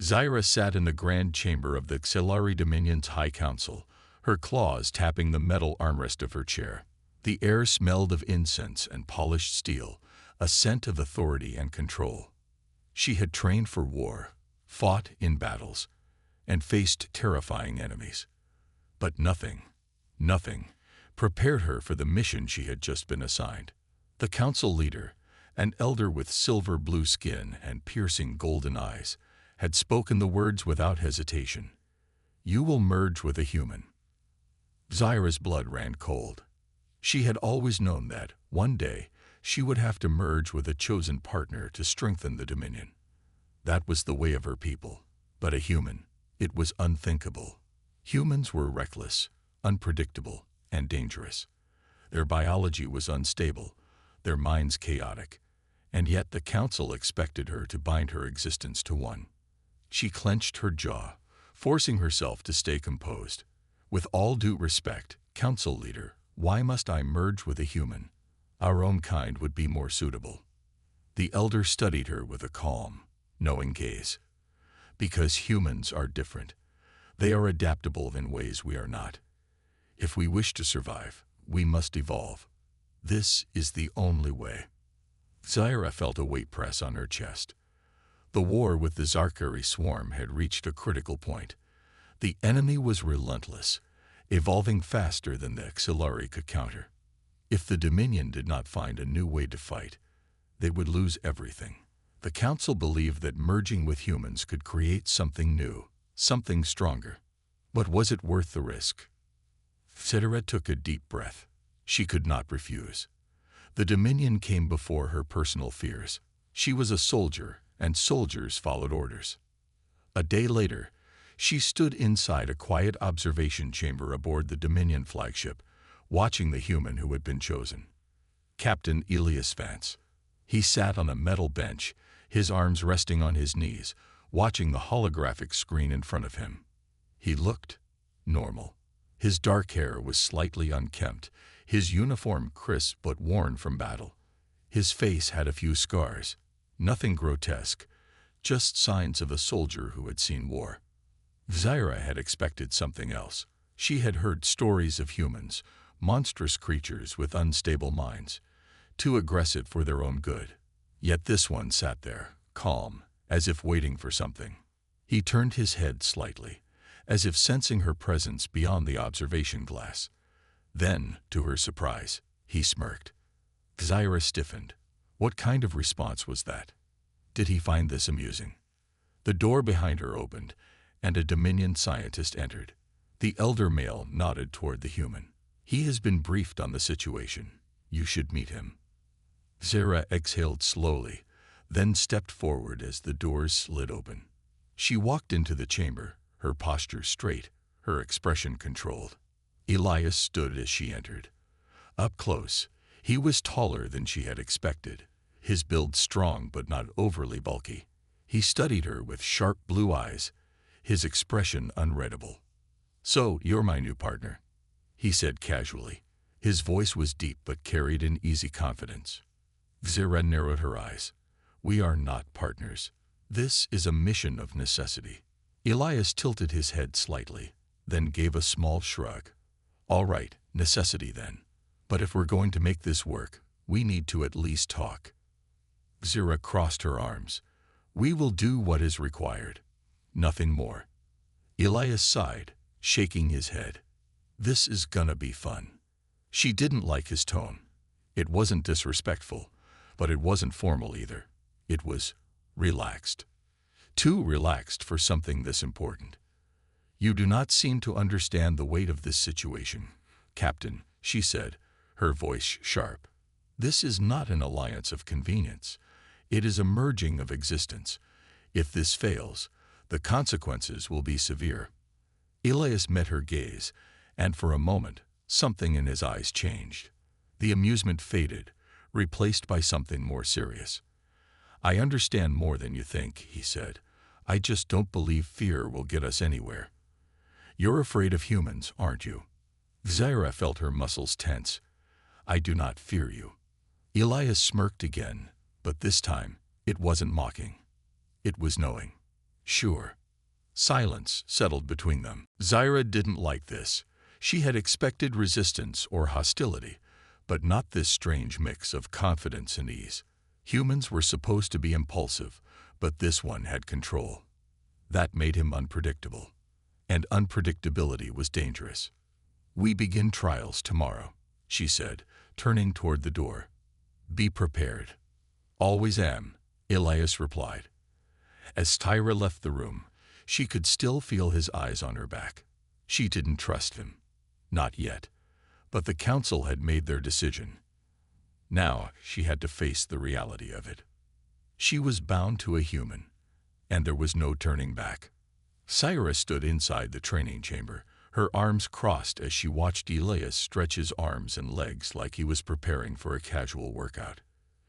Zyra sat in the grand chamber of the Xelari Dominion's High Council, her claws tapping the metal armrest of her chair. The air smelled of incense and polished steel, a scent of authority and control. She had trained for war, fought in battles, and faced terrifying enemies. But nothing prepared her for the mission she had just been assigned. The council leader, an elder with silver-blue skin and piercing golden eyes, had spoken the words without hesitation. "You will merge with a human." Zyra's blood ran cold. She had always known that, one day, she would have to merge with a chosen partner to strengthen the Dominion. That was the way of her people. But a human, it was unthinkable. Humans were reckless, unpredictable, and dangerous. Their biology was unstable, their minds chaotic, and yet the council expected her to bind her existence to one. She clenched her jaw, forcing herself to stay composed. "With all due respect, council leader, why must I merge with a human? Our own kind would be more suitable." The elder studied her with a calm, knowing gaze. "Because humans are different. They are adaptable in ways we are not. If we wish to survive, we must evolve. This is the only way." Zyra felt a weight press on her chest. The war with the Zarkari swarm had reached a critical point. The enemy was relentless, evolving faster than the Xelari could counter. If the Dominion did not find a new way to fight, they would lose everything. The council believed that merging with humans could create something new, something stronger. But was it worth the risk? Zyra took a deep breath. She could not refuse. The Dominion came before her personal fears. She was a soldier, and soldiers followed orders. A day later, she stood inside a quiet observation chamber aboard the Dominion flagship, watching the human who had been chosen. Captain Elias Vance. He sat on a metal bench, his arms resting on his knees, watching the holographic screen in front of him. He looked normal. His dark hair was slightly unkempt, his uniform crisp but worn from battle. His face had a few scars, nothing grotesque, just signs of a soldier who had seen war. Zyra had expected something else. She had heard stories of humans, monstrous creatures with unstable minds, too aggressive for their own good. Yet this one sat there, calm, as if waiting for something. He turned his head slightly, as if sensing her presence beyond the observation glass. Then, to her surprise, he smirked. Zyra stiffened. What kind of response was that? Did he find this amusing? The door behind her opened, and a Dominion scientist entered. The elder male nodded toward the human. "He has been briefed on the situation. You should meet him." Zyra exhaled slowly, then stepped forward as the doors slid open. She walked into the chamber, her posture straight, her expression controlled. Elias stood as she entered. Up close, he was taller than she had expected, his build strong but not overly bulky. He studied her with sharp blue eyes, his expression unreadable. "So, you're my new partner," he said casually. His voice was deep but carried an easy confidence. Zyra narrowed her eyes. "We are not partners. This is a mission of necessity." Elias tilted his head slightly, then gave a small shrug. "All right, necessity then. But if we're going to make this work, we need to at least talk." Zyra crossed her arms. "We will do what is required. Nothing more." Elias sighed, shaking his head. "This is gonna be fun." She didn't like his tone. It wasn't disrespectful, but it wasn't formal either. It was relaxed. Too relaxed for something this important. "You do not seem to understand the weight of this situation, Captain," she said, her voice sharp. "This is not an alliance of convenience. It is a merging of existence. If this fails, the consequences will be severe." Elias met her gaze, and for a moment, something in his eyes changed. The amusement faded, replaced by something more serious. "I understand more than you think," he said. "I just don't believe fear will get us anywhere." "You're afraid of humans, aren't you?" Zyra felt her muscles tense. "I do not fear you." Elias smirked again, but this time, it wasn't mocking. It was knowing. Sure. Silence settled between them. Zyra didn't like this. She had expected resistance or hostility, but not this strange mix of confidence and ease. Humans were supposed to be impulsive, but this one had control. That made him unpredictable. And unpredictability was dangerous. "We begin trials tomorrow," she said, turning toward the door. "Be prepared." "Always am," Elias replied. As Tyra left the room, she could still feel his eyes on her back. She didn't trust him. Not yet. But the council had made their decision. Now she had to face the reality of it. She was bound to a human, and there was no turning back. Syra stood inside the training chamber, her arms crossed as she watched Elias stretch his arms and legs like he was preparing for a casual workout.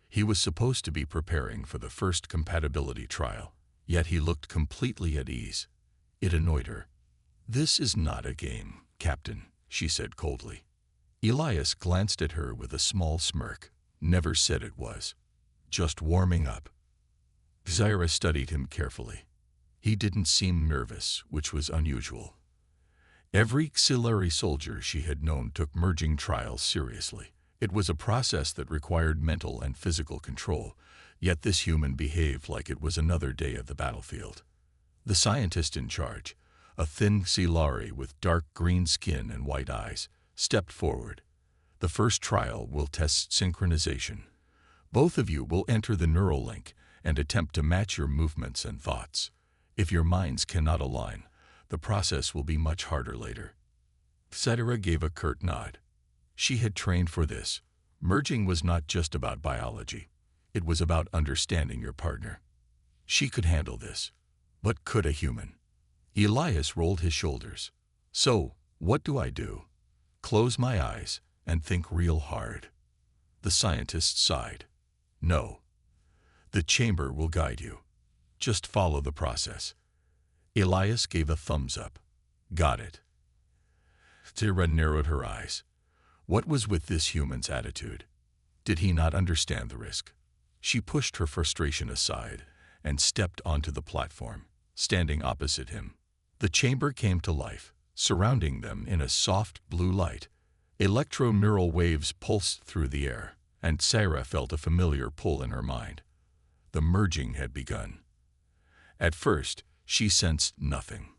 He was supposed to be preparing for the first compatibility trial, yet he looked completely at ease. It annoyed her. "This is not a game, Captain," she said coldly. Elias glanced at her with a small smirk. "Never said it was. Just warming up." Zyra studied him carefully. He didn't seem nervous, which was unusual. Every auxiliary soldier she had known took merging trials seriously. It was a process that required mental and physical control, yet this human behaved like it was another day of the battlefield. The scientist in charge, a thin auxiliary with dark green skin and white eyes, stepped forward. "The first trial will test synchronization. Both of you will enter the neural link and attempt to match your movements and thoughts. If your minds cannot align, the process will be much harder later." Zyra gave a curt nod. She had trained for this. Merging was not just about biology. It was about understanding your partner. She could handle this. But could a human? Elias rolled his shoulders. "So, what do I do?" "Close my eyes and think real hard." The scientist sighed. "No. The chamber will guide you. Just follow the process." Elias gave a thumbs up. "Got it." Zyra narrowed her eyes. What was with this human's attitude? Did he not understand the risk? She pushed her frustration aside and stepped onto the platform, standing opposite him. The chamber came to life, surrounding them in a soft blue light. Electroneural waves pulsed through the air, and Zyra felt a familiar pull in her mind. The merging had begun. At first, she sensed nothing.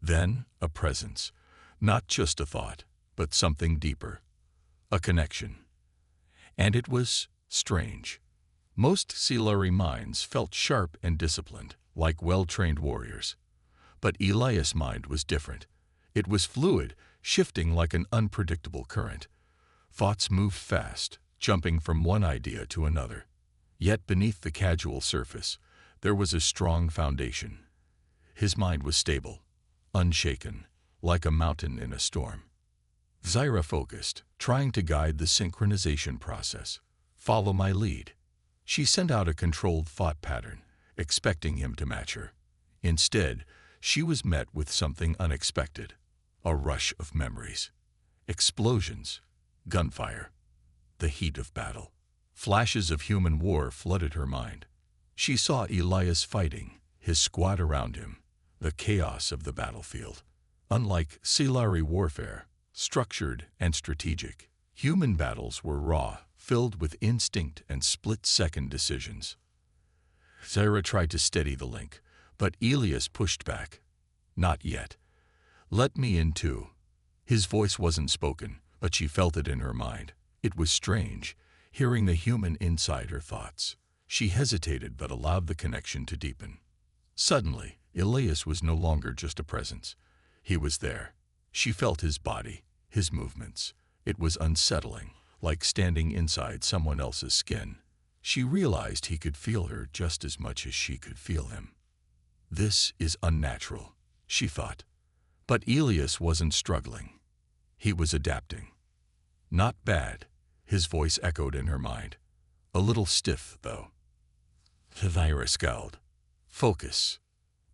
Then, a presence. Not just a thought, but something deeper. A connection. And it was strange. Most auxiliary minds felt sharp and disciplined, like well-trained warriors. But Elias' mind was different. It was fluid, shifting like an unpredictable current. Thoughts moved fast, jumping from one idea to another. Yet beneath the casual surface, there was a strong foundation. His mind was stable, unshaken, like a mountain in a storm. Zyra focused, trying to guide the synchronization process. "Follow my lead." She sent out a controlled thought pattern, expecting him to match her. Instead, she was met with something unexpected. A rush of memories. Explosions. Gunfire. The heat of battle. Flashes of human war flooded her mind. She saw Elias fighting, his squad around him, the chaos of the battlefield. Unlike auxiliary warfare, structured and strategic, human battles were raw, filled with instinct and split-second decisions. Zyra tried to steady the link, but Elias pushed back. "Not yet. Let me in too." His voice wasn't spoken, but she felt it in her mind. It was strange, hearing the human inside her thoughts. She hesitated but allowed the connection to deepen. Suddenly, Elias was no longer just a presence. He was there. She felt his body, his movements. It was unsettling, like standing inside someone else's skin. She realized he could feel her just as much as she could feel him. "This is unnatural," she thought. But Elias wasn't struggling. He was adapting. "Not bad," his voice echoed in her mind. "A little stiff, though." Zyra scowled. "Focus."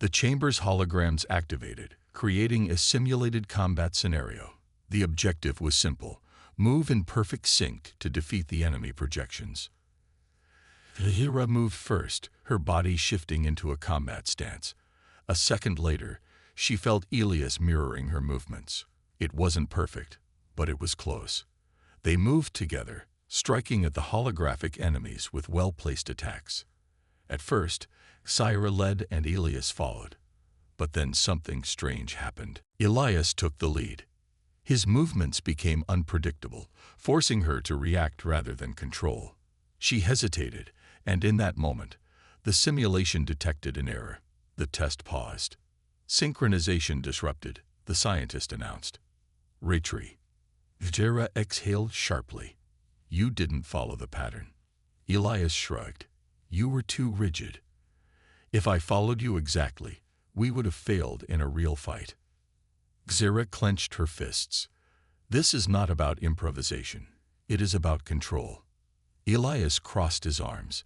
The chamber's holograms activated, creating a simulated combat scenario. The objective was simple: move in perfect sync to defeat the enemy projections. Zyra moved first, her body shifting into a combat stance. A second later, she felt Elias mirroring her movements. It wasn't perfect, but it was close. They moved together, striking at the holographic enemies with well-placed attacks. At first, Syra led and Elias followed. But then something strange happened. Elias took the lead. His movements became unpredictable, forcing her to react rather than control. She hesitated, and in that moment, the simulation detected an error. The test paused. Synchronization disrupted, the scientist announced. Retreat. Jera exhaled sharply. You didn't follow the pattern. Elias shrugged. You were too rigid. If I followed you exactly, we would have failed in a real fight. Xera clenched her fists. This is not about improvisation. It is about control. Elias crossed his arms.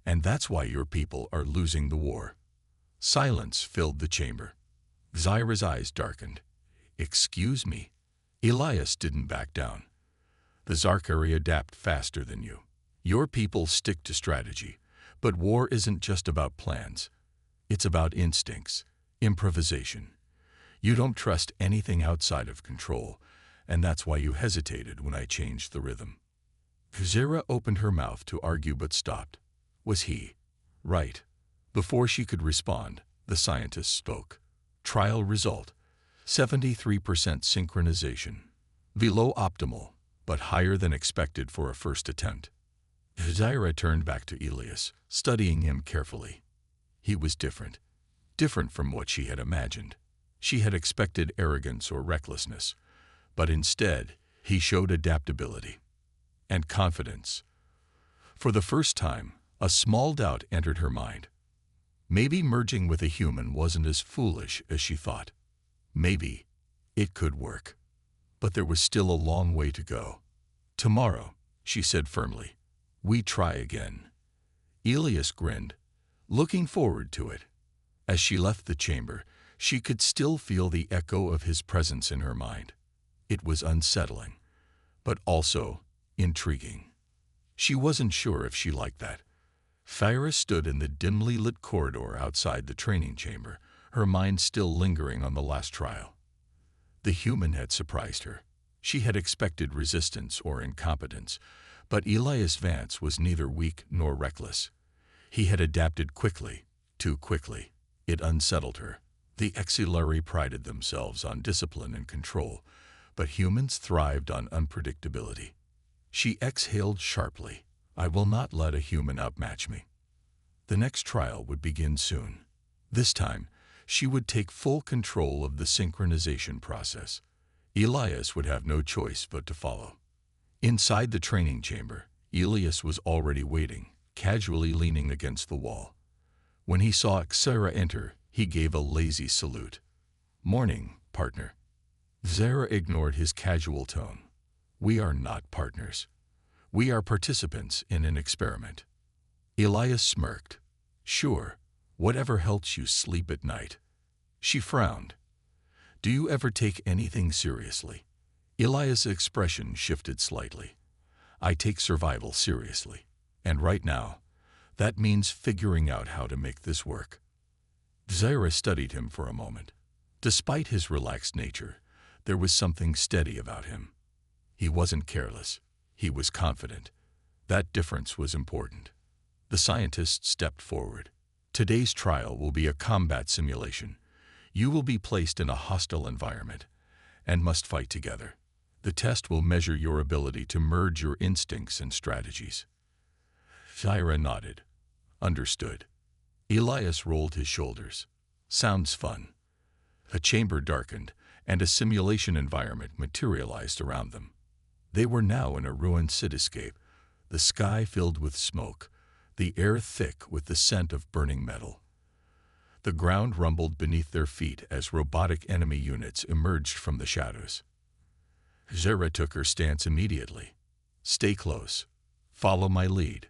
And that's why your people are losing the war. Silence filled the chamber. Xera's eyes darkened. Excuse me. Elias didn't back down. The Zarkari adapt faster than you. Your people stick to strategy. But war isn't just about plans. It's about instincts, improvisation. You don't trust anything outside of control, and that's why you hesitated when I changed the rhythm. Xera opened her mouth to argue but stopped. Was he right? Before she could respond, the scientist spoke. Trial result: 73% synchronization. Below optimal, but higher than expected for a first attempt. Xera turned back to Elias, studying him carefully. He was different from what she had imagined. She had expected arrogance or recklessness, but instead, he showed adaptability and confidence. For the first time, a small doubt entered her mind. Maybe merging with a human wasn't as foolish as she thought. Maybe it could work. But there was still a long way to go. Tomorrow, she said firmly, we try again. Elias grinned, looking forward to it. As she left the chamber, she could still feel the echo of his presence in her mind. It was unsettling, but also intriguing. She wasn't sure if she liked that. Thyra stood in the dimly lit corridor outside the training chamber, her mind still lingering on the last trial. The human had surprised her. She had expected resistance or incompetence, but Elias Vance was neither weak nor reckless. He had adapted quickly, too quickly. It unsettled her. The Exilari prided themselves on discipline and control, but humans thrived on unpredictability. She exhaled sharply. I will not let a human outmatch me. The next trial would begin soon. This time, she would take full control of the synchronization process. Elias would have no choice but to follow. Inside the training chamber, Elias was already waiting, casually leaning against the wall. When he saw Xera enter, he gave a lazy salute. Morning, partner. Xera ignored his casual tone. We are not partners. We are participants in an experiment. Elias smirked. Sure, whatever helps you sleep at night. She frowned. Do you ever take anything seriously? Elias' expression shifted slightly. I take survival seriously. And right now, that means figuring out how to make this work. Xera studied him for a moment. Despite his relaxed nature, there was something steady about him. He wasn't careless. He was confident. That difference was important. The scientist stepped forward. Today's trial will be a combat simulation. You will be placed in a hostile environment and must fight together. The test will measure your ability to merge your instincts and strategies. Xera nodded. Understood. Elias rolled his shoulders. Sounds fun. A chamber darkened, and a simulation environment materialized around them. They were now in a ruined cityscape, the sky filled with smoke, the air thick with the scent of burning metal. The ground rumbled beneath their feet as robotic enemy units emerged from the shadows. Xera took her stance immediately. Stay close. Follow my lead.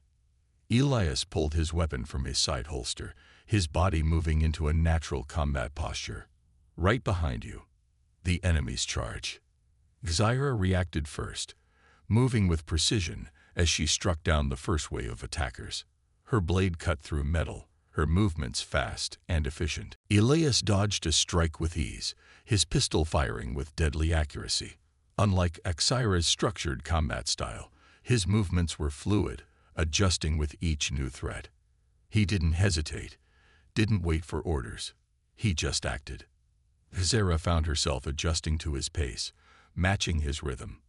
Elias pulled his weapon from his side holster, his body moving into a natural combat posture. Right behind you. The enemy's charge. Xera reacted first, moving with precision as she struck down the first wave of attackers. Her blade cut through metal, her movements fast and efficient. Elias dodged a strike with ease, his pistol firing with deadly accuracy. Unlike Axira's structured combat style, his movements were fluid, adjusting with each new threat. He didn't hesitate, didn't wait for orders. He just acted. Zarur found herself adjusting to his pace, matching his rhythm.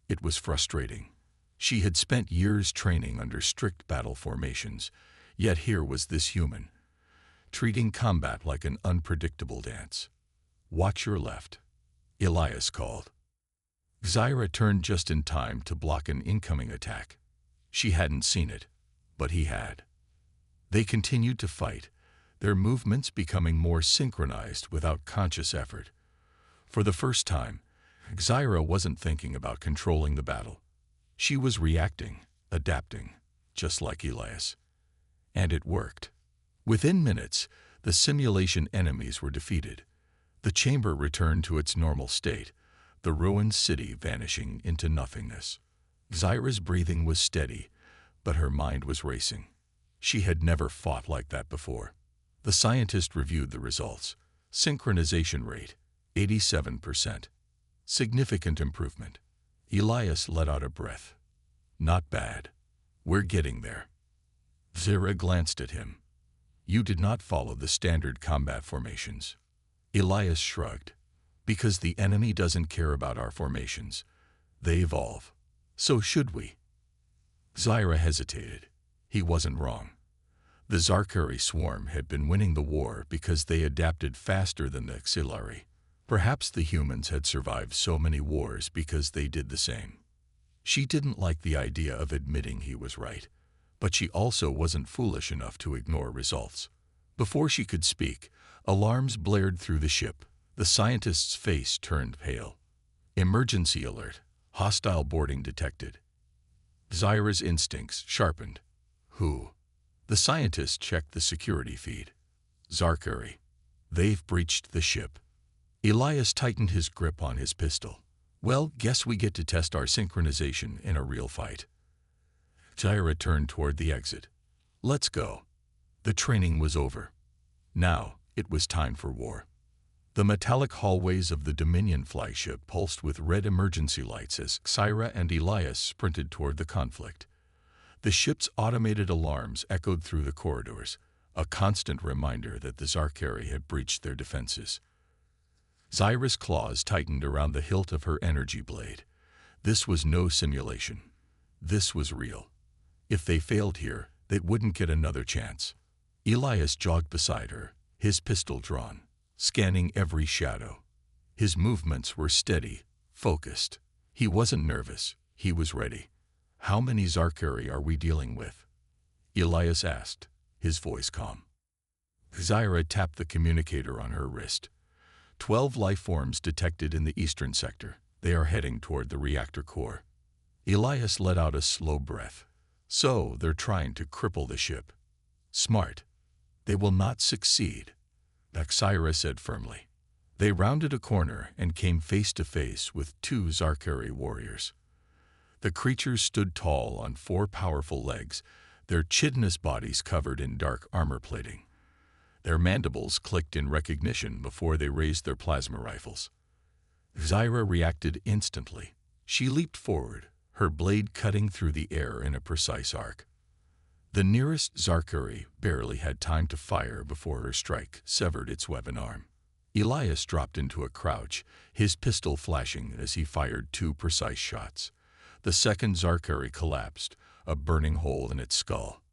It was frustrating. She had spent years training under strict battle formations, yet here was this human, treating combat like an unpredictable dance. "Watch your left," Elias called. Zarur turned just in time to block an incoming attack. She hadn't seen it, but he had. They continued to fight, their movements becoming more synchronized without conscious effort. For the first time, Zarur wasn't thinking about controlling the battle. She was reacting, adapting, just like Elias. And it worked. Within minutes, the simulation enemies were defeated. The chamber returned to its normal state, the ruined city vanishing into nothingness. Zarur's breathing was steady, but her mind was racing. She had never fought like that before. The scientist reviewed the results. Synchronization rate, 87%. Significant improvement. Elias let out a breath. "Not bad. We're getting there." Zarur glanced at him. "You did not follow the standard combat formations." Elias shrugged. "Because the enemy doesn't care about our formations. They evolve. So should we?" Zarur hesitated. He wasn't wrong. The Zarkari swarm had been winning the war because they adapted faster than the Xilari. Perhaps the humans had survived so many wars because they did the same. She didn't like the idea of admitting he was right, but she also wasn't foolish enough to ignore results. Before she could speak, alarms blared through the ship. The scientist's face turned pale. "Emergency alert. Hostile boarding detected." Zarur's instincts sharpened. "Who?" The scientist checked the security feed. "Zarkari. They've breached the ship." Elias tightened his grip on his pistol. "Well, guess we get to test our synchronization in a real fight." Zarur turned toward the exit. "Let's go." The training was over. Now, it was time for war. The metallic hallways of the Dominion flagship pulsed with red emergency lights as Xira and Elias sprinted toward the conflict. The ship's automated alarms echoed through the corridors, a constant reminder that the Zarkari had breached their defenses. Xira's claws tightened around the hilt of her energy blade. This was no simulation. This was real. If they failed here, they wouldn't get another chance. Elias jogged beside her, his pistol drawn, scanning every shadow. His movements were steady, focused. He wasn't nervous. He was ready. "How many Zarkari are we dealing with?" Elias asked, his voice calm. Xira tapped the communicator on her wrist. 12 life forms detected in the eastern sector. They are heading toward the reactor core. Elias let out a slow breath. "So, they're trying to cripple the ship. Smart. They will not succeed," Xira said firmly. They rounded a corner and came face to face with 2 Zarkari warriors. The creatures stood tall on 4 powerful legs, their chitinous bodies covered in dark armor plating. Their mandibles clicked in recognition before they raised their plasma rifles. Xira reacted instantly. She leaped forward, her blade cutting through the air in a precise arc. The nearest Zarkari barely had time to fire before her strike severed its weapon arm. Elias dropped into a crouch, his pistol flashing as he fired 2 precise shots. The second Zarkari collapsed, a burning hole in its skull.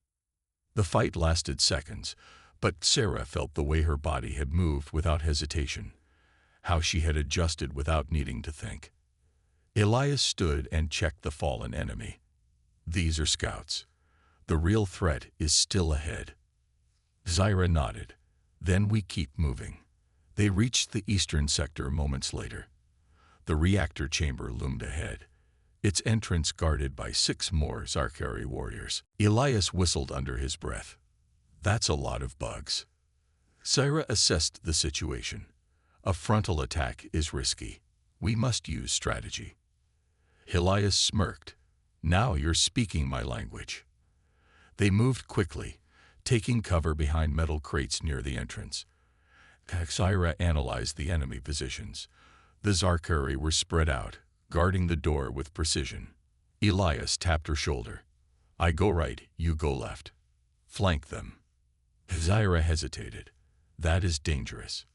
The fight lasted seconds, but Sarah felt the way her body had moved without hesitation, how she had adjusted without needing to think. Elias stood and checked the fallen enemy. "These are scouts. The real threat is still ahead." Xira nodded. "Then we keep moving." They reached the eastern sector moments later. The reactor chamber loomed ahead, its entrance guarded by 6 more Zarkari warriors. Elias whistled under his breath. "That's a lot of bugs." Xira assessed the situation. "A frontal attack is risky. We must use strategy." Elias smirked. "Now you're speaking my language." They moved quickly, taking cover behind metal crates near the entrance. Zyra analyzed the enemy positions. The Zarkari were spread out, guarding the door with precision. Elias tapped her shoulder. I go right, you go left. Flank them. Zyra hesitated. That is dangerous.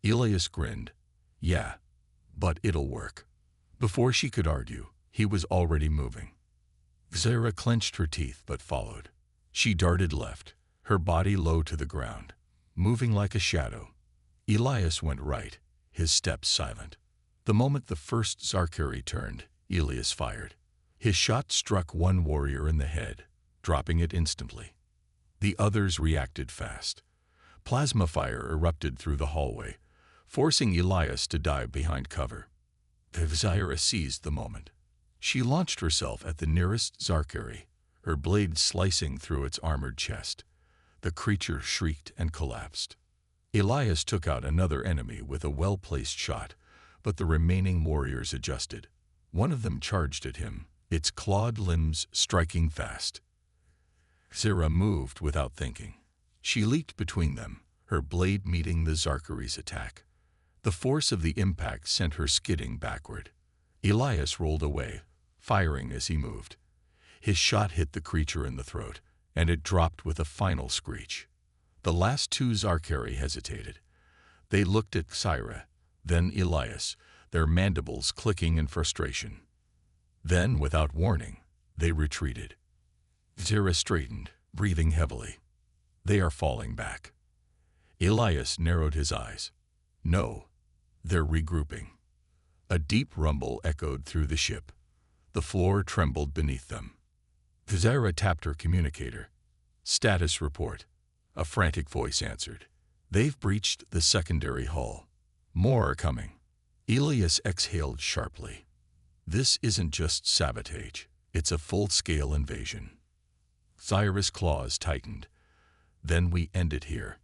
Elias grinned. Yeah, but it'll work. Before she could argue, he was already moving. Zyra clenched her teeth but followed. She darted left, her body low to the ground, moving like a shadow. Elias went right, his steps silent. The moment the first Zarkari turned, Elias fired. His shot struck one warrior in the head, dropping it instantly. The others reacted fast. Plasma fire erupted through the hallway, forcing Elias to dive behind cover. Zyra seized the moment. She launched herself at the nearest Zarkari, her blade slicing through its armored chest. The creature shrieked and collapsed. Elias took out another enemy with a well-placed shot, but the remaining warriors adjusted. One of them charged at him, its clawed limbs striking fast. Zyra moved without thinking. She leaped between them, her blade meeting the Zarkari's attack. The force of the impact sent her skidding backward. Elias rolled away, firing as he moved. His shot hit the creature in the throat, and it dropped with a final screech. The last two Zarkari hesitated. They looked at Zyra, then Elias, their mandibles clicking in frustration. Then, without warning, they retreated. Zyra straightened, breathing heavily. They are falling back. Elias narrowed his eyes. No, they're regrouping. A deep rumble echoed through the ship. The floor trembled beneath them. Zyra tapped her communicator. Status report. A frantic voice answered. They've breached the secondary hull. More are coming. Elias exhaled sharply. This isn't just sabotage. It's a full-scale invasion. Zyra's claws tightened. Then we end it here.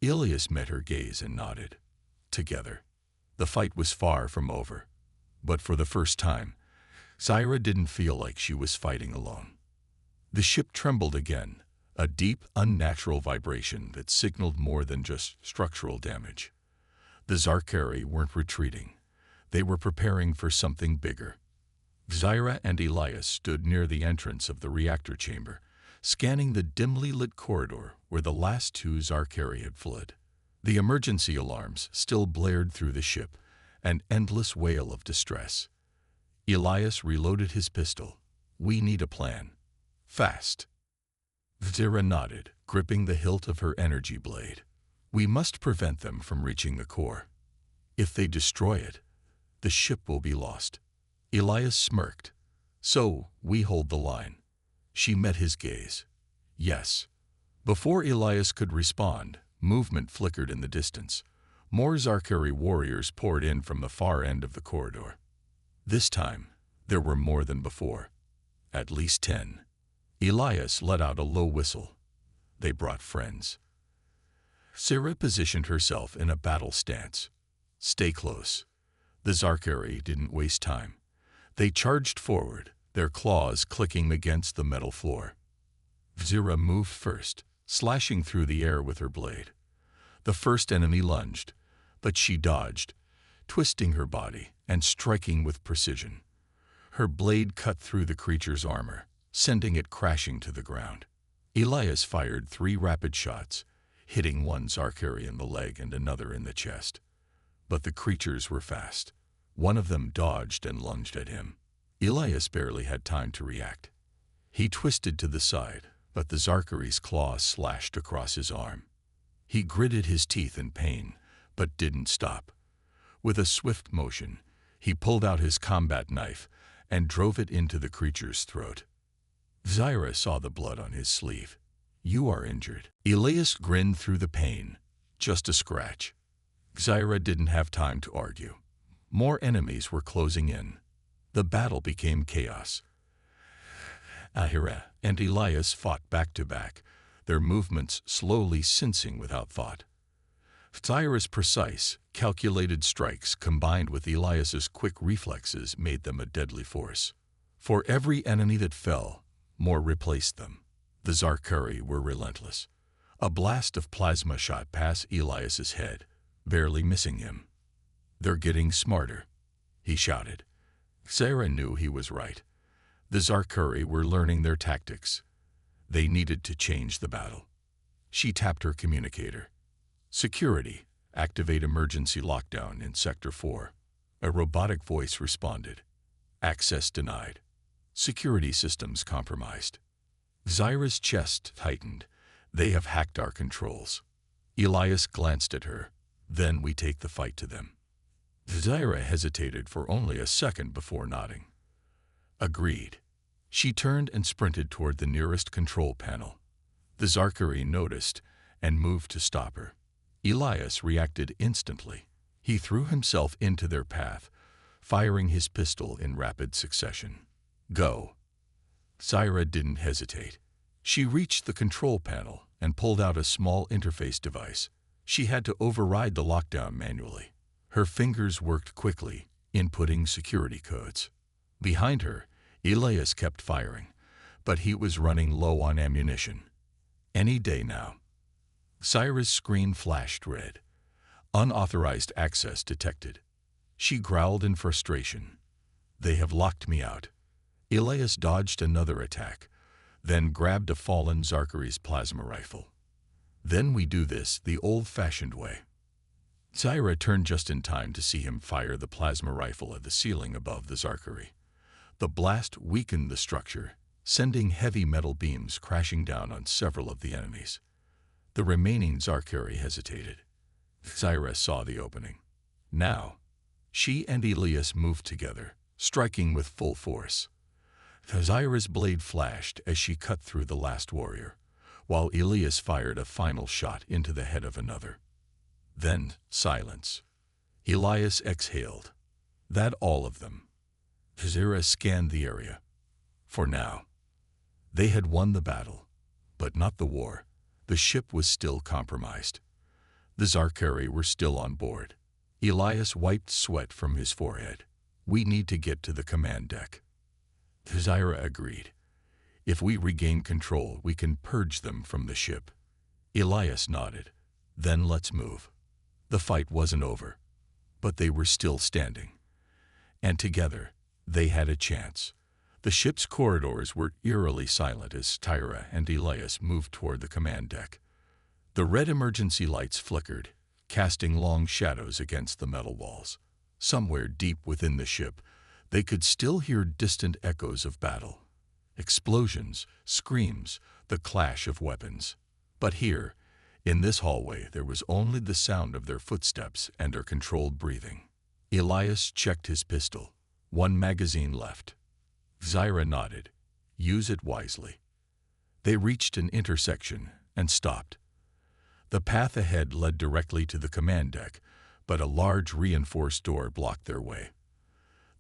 Elias met her gaze and nodded. Together. The fight was far from over. But for the first time, Zyra didn't feel like she was fighting alone. The ship trembled again, a deep, unnatural vibration that signaled more than just structural damage. The Zarkari weren't retreating. They were preparing for something bigger. Zyra and Elias stood near the entrance of the reactor chamber, scanning the dimly lit corridor where the last two Zarkari had fled. The emergency alarms still blared through the ship, an endless wail of distress. Elias reloaded his pistol. We need a plan. Fast. Zyra nodded, gripping the hilt of her energy blade. We must prevent them from reaching the core. If they destroy it, the ship will be lost. Elias smirked. So, we hold the line. She met his gaze. Yes. Before Elias could respond, movement flickered in the distance. More Zarkari warriors poured in from the far end of the corridor. This time, there were more than before. At least 10. Elias let out a low whistle. They brought friends. Zyra positioned herself in a battle stance. Stay close. The Zarkari didn't waste time. They charged forward, their claws clicking against the metal floor. Zyra moved first, slashing through the air with her blade. The first enemy lunged, but she dodged, twisting her body and striking with precision. Her blade cut through the creature's armor, sending it crashing to the ground. Elias fired 3 rapid shots, hitting one Zarkari in the leg and another in the chest. But the creatures were fast. One of them dodged and lunged at him. Elias barely had time to react. He twisted to the side, but the Zarkari's claw slashed across his arm. He gritted his teeth in pain, but didn't stop. With a swift motion, he pulled out his combat knife and drove it into the creature's throat. Zyra saw the blood on his sleeve. You are injured. Elias grinned through the pain. Just a scratch. Zyra didn't have time to argue. More enemies were closing in. The battle became chaos. Ahira and Elias fought back to back, their movements slowly sensing without thought. Zyra's precise, calculated strikes combined with Elias's quick reflexes made them a deadly force. For every enemy that fell, more replaced them. The Zarkari were relentless. A blast of plasma shot past Elias's head, barely missing him. "They're getting smarter," he shouted. Sarah knew he was right. The Zarkuri were learning their tactics. They needed to change the battle. She tapped her communicator. "Security, activate emergency lockdown in Sector 4. A robotic voice responded. "Access denied. Security systems compromised." Zyra's chest tightened. "They have hacked our controls." Elias glanced at her. "Then we take the fight to them." Zyra hesitated for only a second before nodding. "Agreed." She turned and sprinted toward the nearest control panel. The Zarkuri noticed and moved to stop her. Elias reacted instantly. He threw himself into their path, firing his pistol in rapid succession. "Go." Zyra didn't hesitate. She reached the control panel and pulled out a small interface device. She had to override the lockdown manually. Her fingers worked quickly, inputting security codes. Behind her, Elias kept firing, but he was running low on ammunition. Any day now. Zyra's screen flashed red. Unauthorized access detected. She growled in frustration. "They have locked me out." Elias dodged another attack, then grabbed a fallen Zarkuri's plasma rifle. "Then we do this the old-fashioned way." Zyra turned just in time to see him fire the plasma rifle at the ceiling above the Zarkuri. The blast weakened the structure, sending heavy metal beams crashing down on several of the enemies. The remaining Zarkuri hesitated. Zyra saw the opening. Now, she and Elias moved together, striking with full force. Zyra's blade flashed as she cut through the last warrior, while Elias fired a final shot into the head of another. Then, silence. Elias exhaled. That all of them. Zyra scanned the area. For now. They had won the battle, but not the war. The ship was still compromised. The Zarkuri were still on board. Elias wiped sweat from his forehead. "We need to get to the command deck." Zyra agreed. "If we regain control, we can purge them from the ship." Elias nodded. "Then let's move." The fight wasn't over, but they were still standing. And together, they had a chance. The ship's corridors were eerily silent as Zyra and Elias moved toward the command deck. The red emergency lights flickered, casting long shadows against the metal walls. Somewhere deep within the ship, they could still hear distant echoes of battle. Explosions, screams, the clash of weapons. But here, in this hallway, there was only the sound of their footsteps and their controlled breathing. Elias checked his pistol. One magazine left. Zyra nodded. "Use it wisely." They reached an intersection and stopped. The path ahead led directly to the command deck, but a large reinforced door blocked their way.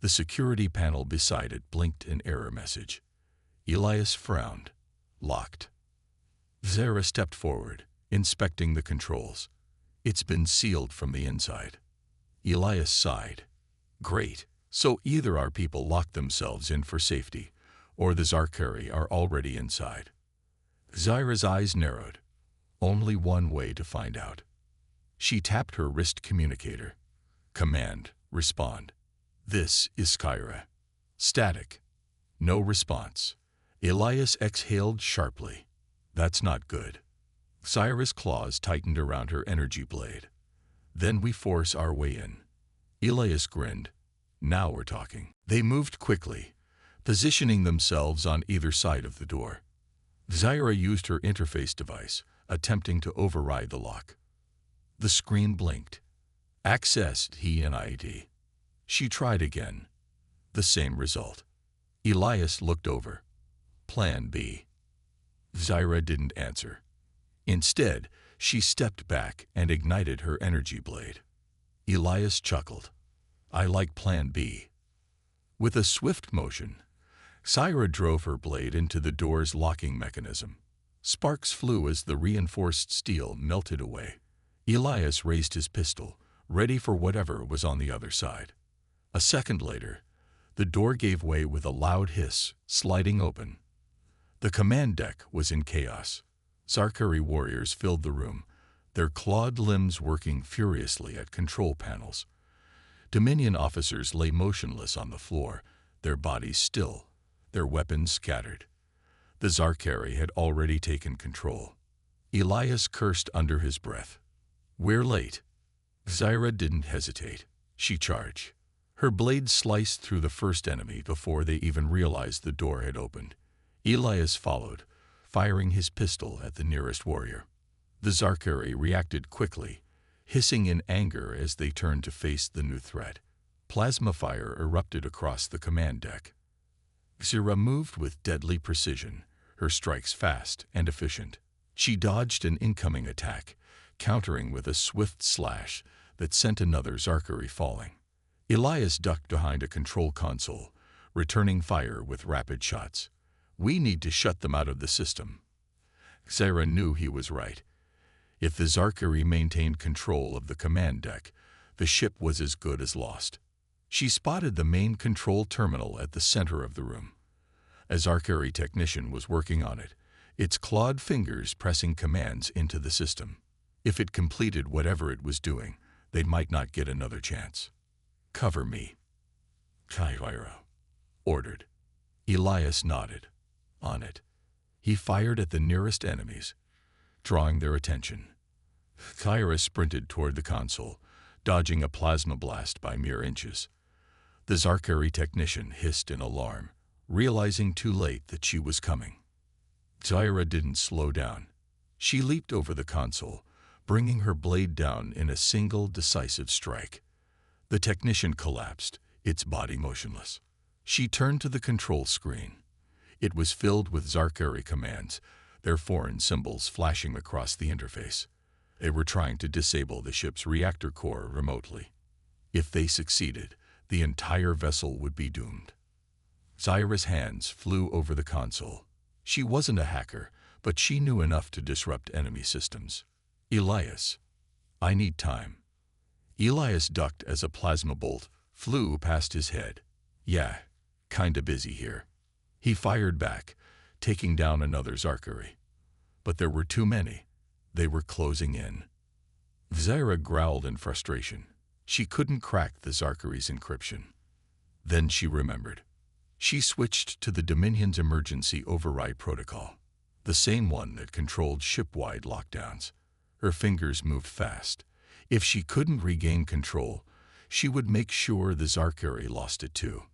The security panel beside it blinked an error message. Elias frowned. Locked. Zyra stepped forward, inspecting the controls. "It's been sealed from the inside." Elias sighed. "Great. So either our people locked themselves in for safety, or the Zarkuri are already inside." Zyra's eyes narrowed. Only one way to find out. She tapped her wrist communicator. "Command, respond. This is Skyra." Static. No response. Elias exhaled sharply. "That's not good." Zyra's claws tightened around her energy blade. "Then we force our way in." Elias grinned. "Now we're talking." They moved quickly, positioning themselves on either side of the door. Zyra used her interface device, attempting to override the lock. The screen blinked. Accessed HFY. She tried again. The same result. Elias looked over. Plan B. Zyra didn't answer. Instead, she stepped back and ignited her energy blade. Elias chuckled. "I like Plan B." With a swift motion, Zyra drove her blade into the door's locking mechanism. Sparks flew as the reinforced steel melted away. Elias raised his pistol, ready for whatever was on the other side. A second later, the door gave way with a loud hiss, sliding open. The command deck was in chaos. Zarkari warriors filled the room, their clawed limbs working furiously at control panels. Dominion officers lay motionless on the floor, their bodies still, their weapons scattered. The Zarkari had already taken control. Elias cursed under his breath. "We're late." Zyra didn't hesitate. She charged. Her blade sliced through the first enemy before they even realized the door had opened. Elias followed, firing his pistol at the nearest warrior. The Zarkari reacted quickly, hissing in anger as they turned to face the new threat. Plasma fire erupted across the command deck. Zyra moved with deadly precision, her strikes fast and efficient. She dodged an incoming attack, countering with a swift slash that sent another Zarkari falling. Elias ducked behind a control console, returning fire with rapid shots. "We need to shut them out of the system." Zyra knew he was right. If the Zarkari maintained control of the command deck, the ship was as good as lost. She spotted the main control terminal at the center of the room. A Zarkari technician was working on it, its clawed fingers pressing commands into the system. If it completed whatever it was doing, they might not get another chance. "Cover me," Zyra ordered. Elias nodded. On it. He fired at the nearest enemies, drawing their attention. Zyra sprinted toward the console, dodging a plasma blast by mere inches. The Zarkari technician hissed in alarm, realizing too late that she was coming. Zyra didn't slow down. She leaped over the console, bringing her blade down in a single decisive strike. The technician collapsed, its body motionless. She turned to the control screen. It was filled with Zarkari commands, their foreign symbols flashing across the interface. They were trying to disable the ship's reactor core remotely. If they succeeded, the entire vessel would be doomed. Zyra's hands flew over the console. She wasn't a hacker, but she knew enough to disrupt enemy systems. "Elias, I need time." Elias ducked as a plasma bolt flew past his head. "Yeah, kinda busy here." He fired back, taking down another Zarkari. But there were too many. They were closing in. Zyra growled in frustration. She couldn't crack the Zarkari's encryption. Then she remembered. She switched to the Dominion's emergency override protocol, the same one that controlled ship-wide lockdowns. Her fingers moved fast. If she couldn't regain control, she would make sure the Zarkari lost it too.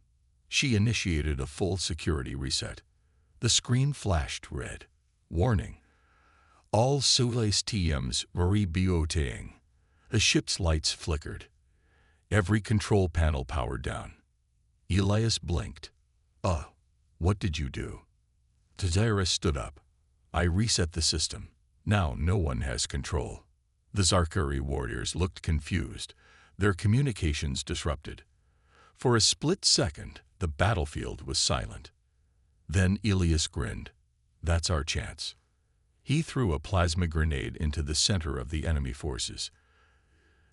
She initiated a full security reset. The screen flashed red. Warning. All Solis TMs reacting. The ship's lights flickered. Every control panel powered down. Elias blinked. What did you do?" Zyra stood up. "I reset the system. Now no one has control." The Zarkari warriors looked confused, their communications disrupted. For a split second, the battlefield was silent. Then Elias grinned. "That's our chance." He threw a plasma grenade into the center of the enemy forces.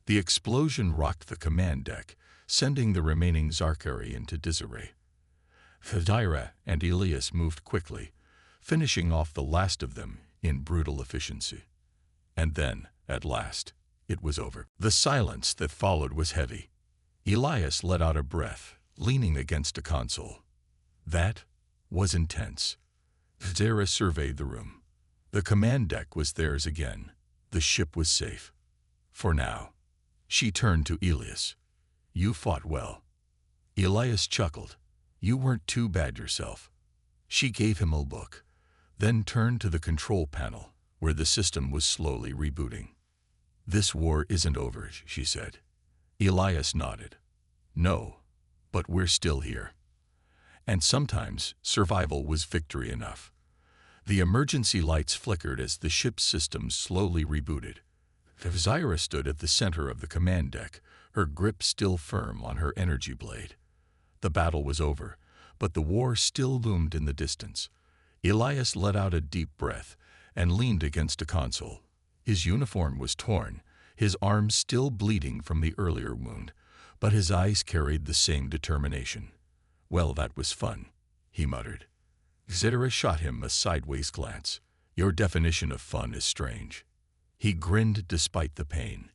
The explosion rocked the command deck, sending the remaining Zarkari into disarray. Zyra and Elias moved quickly, finishing off the last of them in brutal efficiency. And then, at last, it was over. The silence that followed was heavy. Elias let out a breath, leaning against a console. That was intense. Zyra surveyed the room. The command deck was theirs again. The ship was safe. For now. She turned to Elias. "You fought well." Elias chuckled. "You weren't too bad yourself." She gave him a look, then turned to the control panel, where the system was slowly rebooting. "This war isn't over," she said. Elias nodded. "No, but we're still here." And sometimes survival was victory enough. The emergency lights flickered as the ship's systems slowly rebooted. Zyra stood at the center of the command deck, her grip still firm on her energy blade. The battle was over, but the war still loomed in the distance. Elias let out a deep breath and leaned against a console. His uniform was torn, his arm still bleeding from the earlier wound, but his eyes carried the same determination. "Well, that was fun," he muttered. Zyra shot him a sideways glance. Your definition of fun is strange. He grinned despite the pain.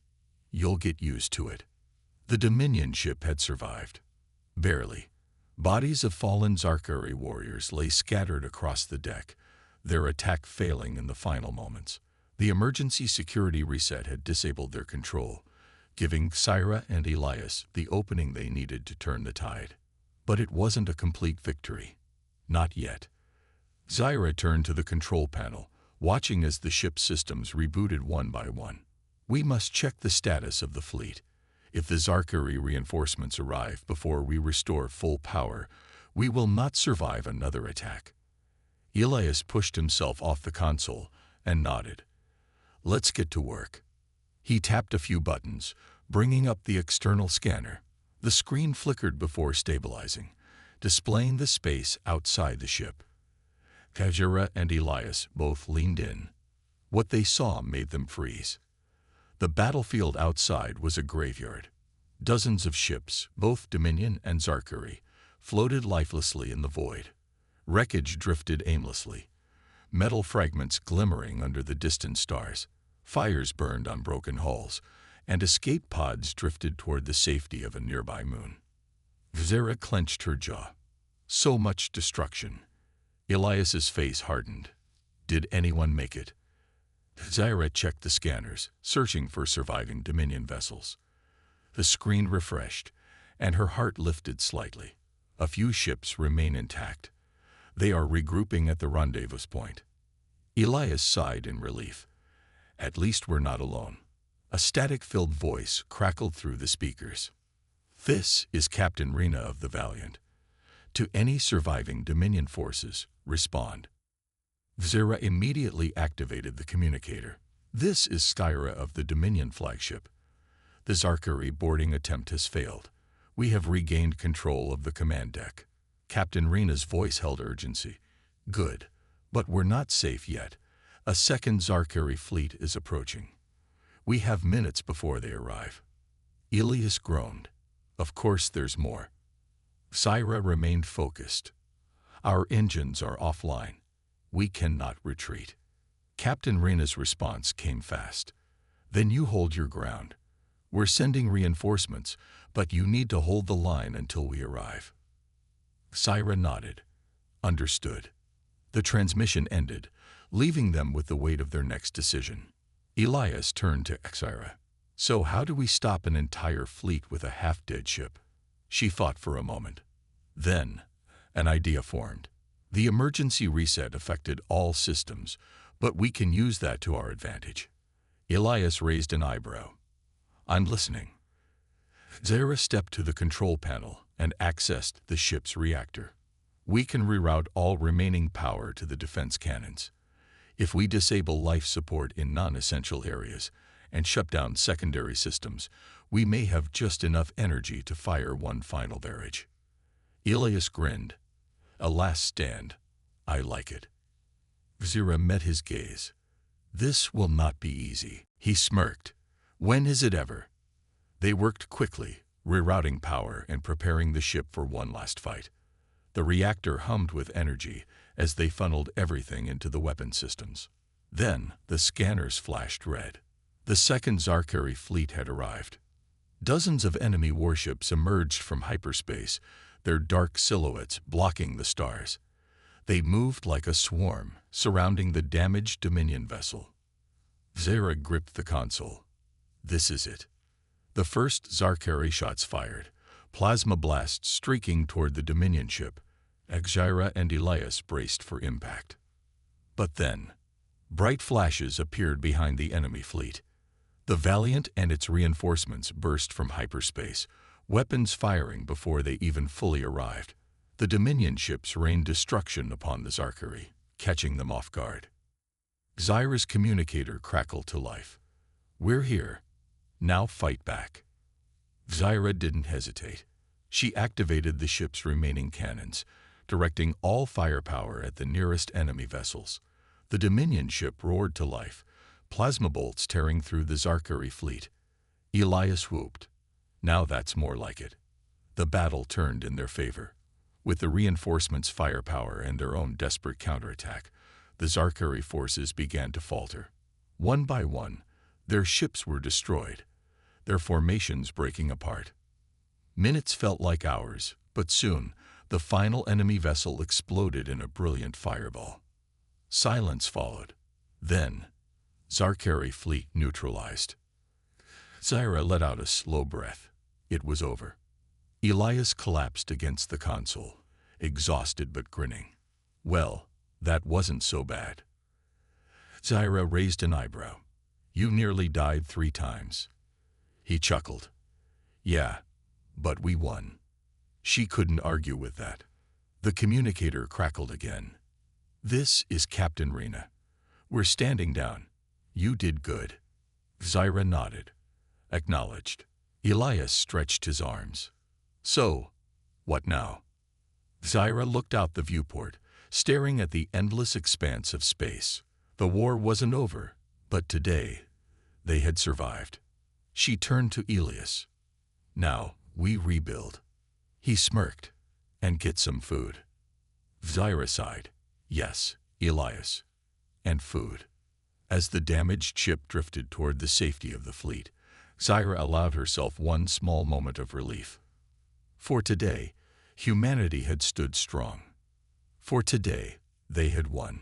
You'll get used to it. The Dominion ship had survived. Barely. Bodies of fallen Zarkari warriors lay scattered across the deck, their attack failing in the final moments. The emergency security reset had disabled their control, giving Syra and Elias the opening they needed to turn the tide. But it wasn't a complete victory. Not yet. Zyra turned to the control panel, watching as the ship's systems rebooted one by one. We must check the status of the fleet. If the Zarkari reinforcements arrive before we restore full power, we will not survive another attack. Elias pushed himself off the console and nodded. Let's get to work. He tapped a few buttons, bringing up the external scanner. The screen flickered before stabilizing, displaying the space outside the ship. Kajira and Elias both leaned in. What they saw made them freeze. The battlefield outside was a graveyard. Dozens of ships, both Dominion and Zarkari, floated lifelessly in the void. Wreckage drifted aimlessly, metal fragments glimmering under the distant stars. Fires burned on broken hulls, and escape pods drifted toward the safety of a nearby moon. Zara clenched her jaw. So much destruction. Elias's face hardened. Did anyone make it? Zyra checked the scanners, searching for surviving Dominion vessels. The screen refreshed, and her heart lifted slightly. A few ships remain intact. They are regrouping at the rendezvous point. Elias sighed in relief. At least we're not alone. A static-filled voice crackled through the speakers. This is Captain Rena of the Valiant. To any surviving Dominion forces, respond. Zira immediately activated the communicator. This is Skyra of the Dominion flagship. The Zarkari boarding attempt has failed. We have regained control of the command deck. Captain Rena's voice held urgency. Good, but we're not safe yet. A second Zarkari fleet is approaching. We have minutes before they arrive. Elias groaned. Of course there's more. Syra remained focused. Our engines are offline. We cannot retreat. Captain Rena's response came fast. Then you hold your ground. We're sending reinforcements, but you need to hold the line until we arrive. Syra nodded. Understood. The transmission ended, leaving them with the weight of their next decision. Elias turned to Syra. So how do we stop an entire fleet with a half-dead ship? She thought for a moment. Then, an idea formed. The emergency reset affected all systems, but we can use that to our advantage. Elias raised an eyebrow. I'm listening. Zara stepped to the control panel and accessed the ship's reactor. We can reroute all remaining power to the defense cannons. If we disable life support in non-essential areas and shut down secondary systems, we may have just enough energy to fire one final barrage. Elias grinned. A last stand. I like it. Zira met his gaze. This will not be easy. He smirked. When is it ever? They worked quickly, rerouting power and preparing the ship for one last fight. The reactor hummed with energy as they funneled everything into the weapon systems. Then the scanners flashed red. The second Zarkari fleet had arrived. Dozens of enemy warships emerged from hyperspace, their dark silhouettes blocking the stars. They moved like a swarm, surrounding the damaged Dominion vessel. Zara gripped the console. This is it. The first Zarkari shots fired, plasma blasts streaking toward the Dominion ship. Exira and Elias braced for impact. But then, bright flashes appeared behind the enemy fleet. The Valiant and its reinforcements burst from hyperspace, weapons firing before they even fully arrived. The Dominion ships rained destruction upon the Zarkari, catching them off guard. Zyra's communicator crackled to life. We're here. Now fight back. Zyra didn't hesitate. She activated the ship's remaining cannons, directing all firepower at the nearest enemy vessels. The Dominion ship roared to life, plasma bolts tearing through the Zarkari fleet. Elias whooped. Now that's more like it. The battle turned in their favor. With the reinforcements' firepower and their own desperate counterattack, the Zarkari forces began to falter. One by one, their ships were destroyed, their formations breaking apart. Minutes felt like hours, but soon, the final enemy vessel exploded in a brilliant fireball. Silence followed. Then, Zarkari fleet neutralized. Zyra let out a slow breath. It was over. Elias collapsed against the console, exhausted but grinning. Well, that wasn't so bad. Zyra raised an eyebrow. You nearly died 3 times. He chuckled. Yeah, but we won. She couldn't argue with that. The communicator crackled again. This is Captain Rena. We're standing down. You did good. Zyra nodded. Acknowledged. Elias stretched his arms. So, what now? Zyra looked out the viewport, staring at the endless expanse of space. The war wasn't over, but today, they had survived. She turned to Elias. Now, we rebuild. He smirked. And get some food. Zyra sighed. Yes, Elias. And food. As the damaged ship drifted toward the safety of the fleet, Zyra allowed herself one small moment of relief. For today, humanity had stood strong. For today, they had won.